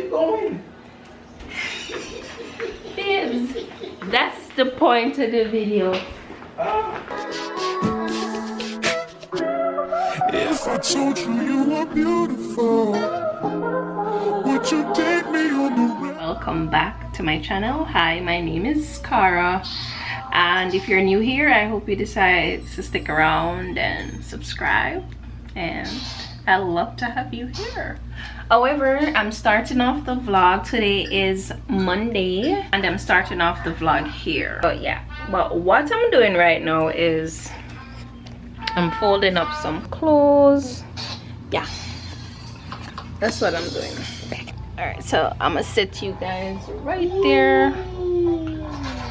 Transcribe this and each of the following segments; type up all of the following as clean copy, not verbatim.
you going? Babes, that's the point of the video. If I told you you were beautiful, would you take me on the road? Welcome back to my channel. Hi, my name is Kharah, and if you're new here, I hope you decide to stick around and subscribe, and I'd love to have you here. However, I'm starting off the vlog. Today is Monday and I'm starting off the vlog here. So yeah, but what I'm doing right now is I'm folding up some clothes. Yeah, that's what I'm doing. All right, so I'm gonna sit you guys right there.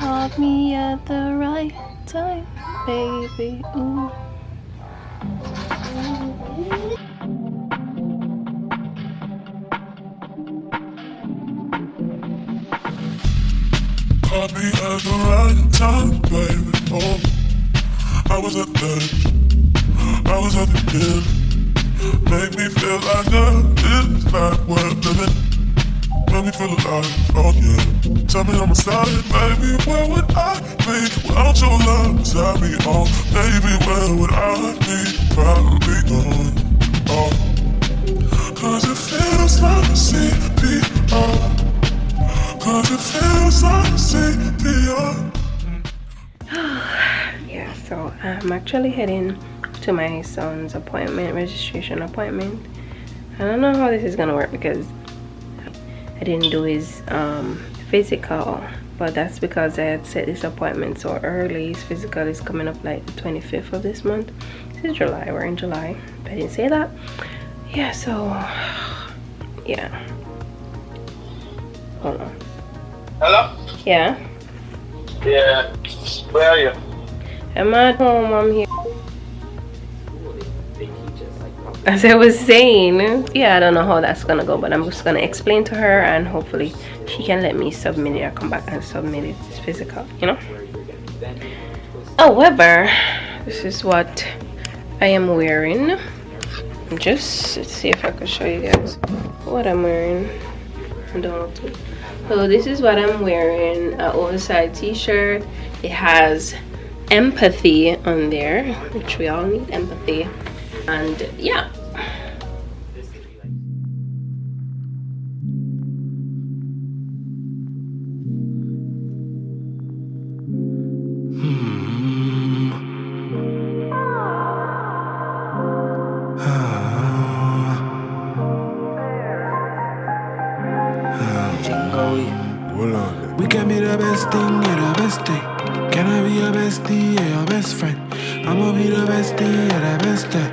Call me at the right time, baby. Ooh. Caught me at the right time, baby. Oh, I was at the end. Make me feel like this life we're living. Make me feel alive, oh yeah. Tell me on my side, baby, where would I be without your love beside me? Oh, baby, where would I be? Probably gone, oh. Cause it feels like a CPR. Cause it feels like CPR. Yeah, so I'm actually heading to my son's appointment, registration appointment. I don't know how this is gonna work because I didn't do his physical, but that's because I had set this appointment so early. His physical is coming up like the 25th of this month. This is July, we're in July. I didn't say that. Yeah, so yeah. Hold on. Hello? Yeah. Yeah. Where are you? I'm at home, I'm here. As I was saying, yeah, I don't know how that's gonna go, but I'm just gonna explain to her and hopefully she can let me submit it or come back and submit it. It's physical, you know. However, this is what I am wearing. Just let's see if I can show you guys what I'm wearing. I don't know. So this is what I'm wearing, an oversized t-shirt. It has empathy on there, which we all need empathy. And yeah. We can be the best thing, yeah, the best thing. Can I be your bestie, yeah, your best friend? I'ma be the bestie, yeah, the best thing.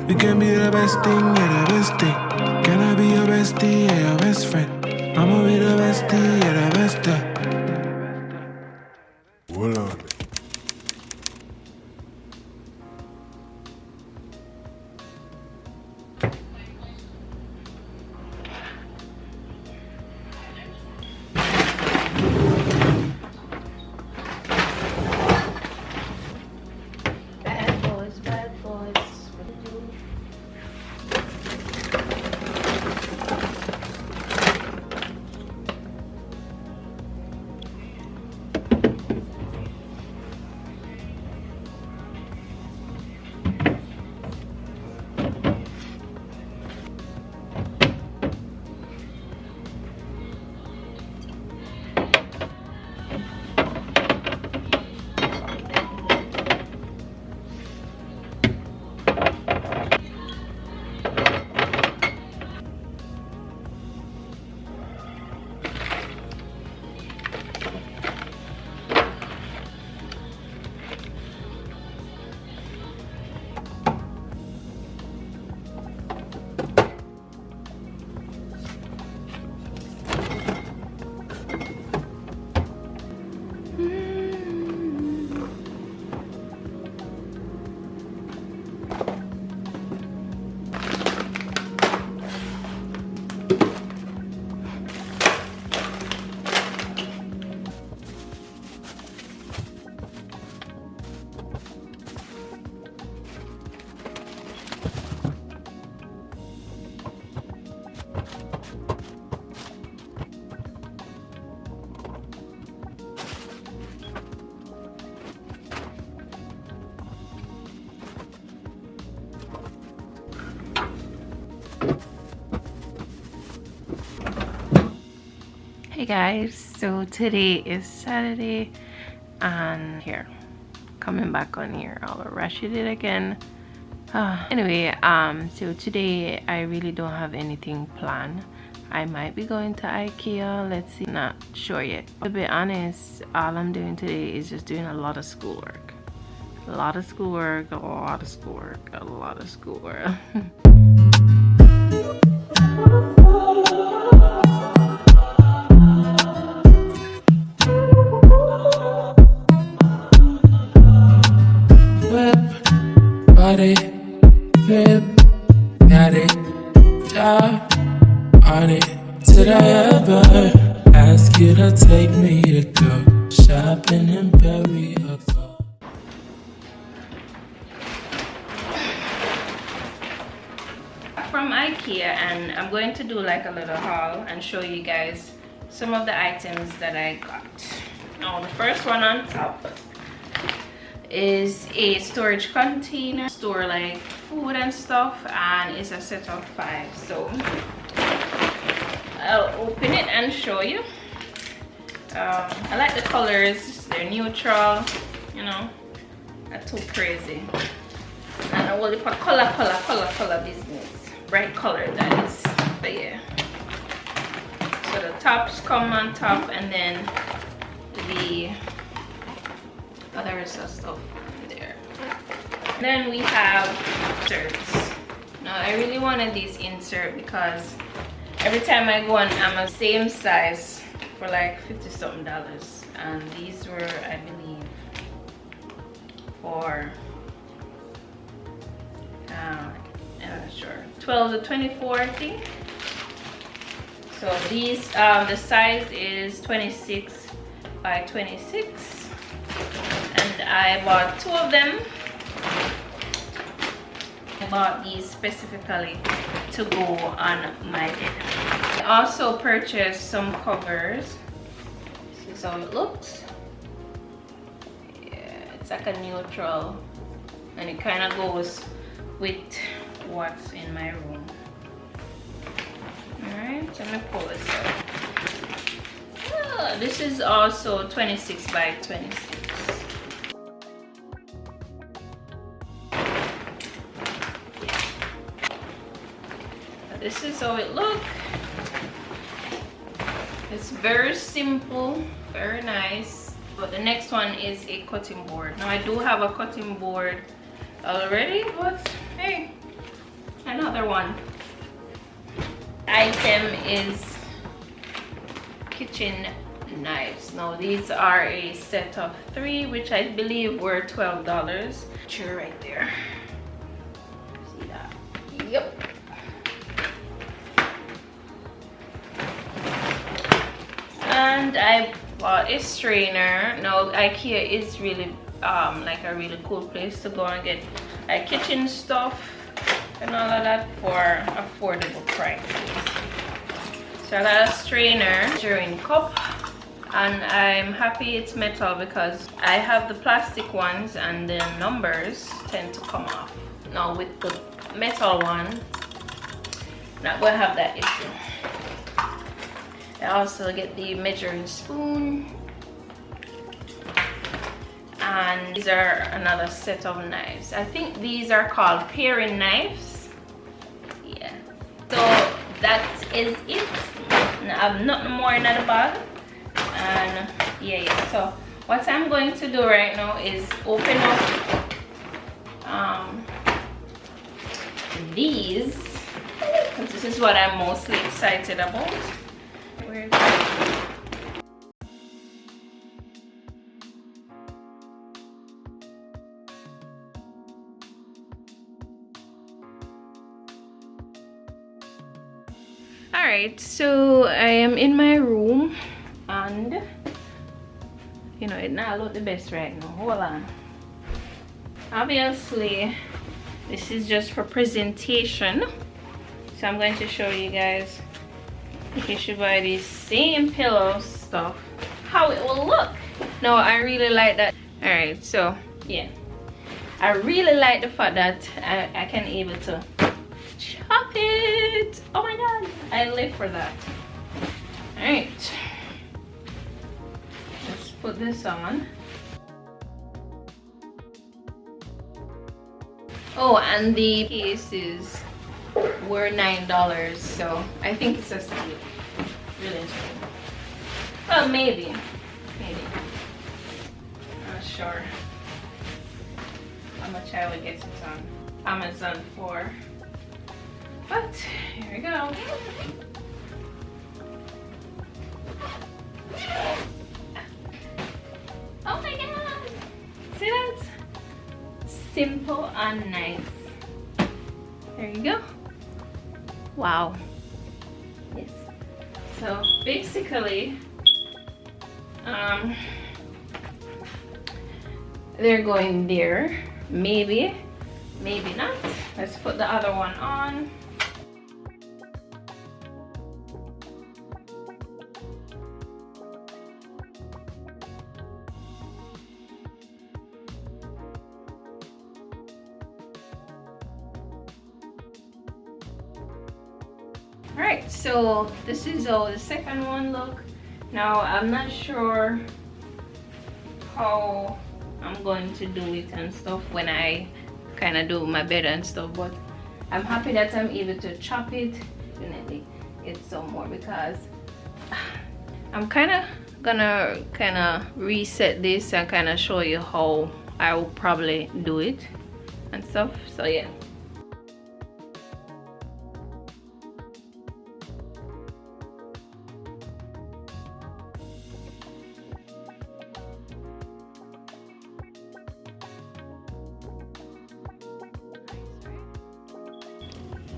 We can be the best thing, yeah, the best thing. Can I be your bestie, yeah, your best friend? I'ma be the bestie, yeah, the best thing. Hold on. Hey guys, so today is Saturday and here, coming back on here, I'll rush it again. Anyway, so today I really don't have anything planned. I might be going to Ikea, let's see, not sure yet. To be honest, all I'm doing today is just doing a lot of schoolwork. A lot of schoolwork, a lot of schoolwork, a lot of schoolwork. Body, whip, got it, job on it. Did I ever ask you to take me to go shopping in Paris? From Ikea, and I'm going to do like a little haul and show you guys some of the items that I got. Now the first one on top is a storage container, store like food and stuff, and it's a set of 5. So I'll open it and show you. I like the colors, they're neutral, you know, not too crazy. And I will put color business, bright color that is. But yeah, so the tops come on top, and then the other stuff there. Then we have inserts. Now I really wanted these insert because every time I go on Amazon, same size for like $50-something, and these were, I believe, for I'm not sure, 12 to 24, I think. So these, the size is 26 by 26. And I bought 2 of them. I bought these specifically to go on my bed. I also purchased some covers. This is how it looks. Yeah, it's like a neutral, and it kind of goes with what's in my room. Alright, let me pull this out. This is also 26 by 26. This is how it looks. It's very simple, very nice. But the next one is a cutting board. Now I do have a cutting board already, but hey, another one. Item is kitchen knives. Now these are a set of 3, which I believe were $12. Sure, right there. See that? Yep. And I bought a strainer. Now Ikea is really like a really cool place to go and get like kitchen stuff and all of that for affordable prices. So I got a strainer, measuring cup, and I'm happy it's metal because I have the plastic ones and the numbers tend to come off. Now with the metal one, I'm not going to have that issue. I also get the measuring spoon, and these are another set of knives. I think these are called paring knives. Yeah, so that is it. I have nothing more in the bag, and yeah, so what I'm going to do right now is open up these, because this is what I'm mostly excited about. Alright, so I am in my room, and you know, it not look the best right now. Hold on. Obviously this is just for presentation, so I'm going to show you guys, in case you buy these same pillow stuff, how it will look. No, I really like that. All right, so yeah, I really like the fact that I can able to chop it. Oh my god, I live for that. All right, put this on. Oh, and the cases were $9, so I think it's a steal. Really interesting. Well, maybe. Not sure how much I would get it on Amazon for. But here we go. Oh my god! See that? Simple and nice. There you go. Wow. Yes. So basically, they're going there. Maybe not. Let's put the other one on. Alright, so this is the second one look. Now I'm not sure how I'm going to do it and stuff when I kind of do my bed and stuff, but I'm happy that I'm able to chop it. Definitely it's some more because I'm gonna reset this and kind of show you how I will probably do it and stuff. So yeah.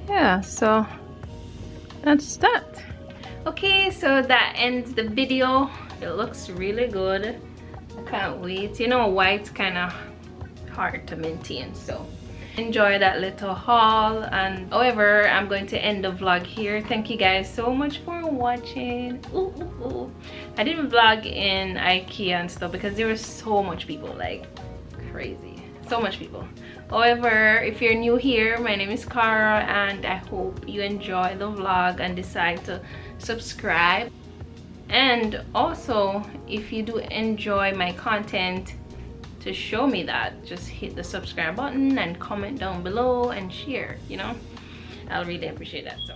Yeah, so that's that. Okay, so that ends the video. It looks really good. I can't wait. You know, white's kind of hard to maintain, so enjoy that little haul. And however, I'm going to end the vlog here. Thank you guys so much for watching. Ooh. I didn't vlog in Ikea and stuff because there was so much people, like crazy, so much people. However, if you're new here, my name is Kharah and I hope you enjoy the vlog and decide to subscribe. And also, if you do enjoy my content, to show me that, just hit the subscribe button and comment down below and share, you know. I'll really appreciate that. So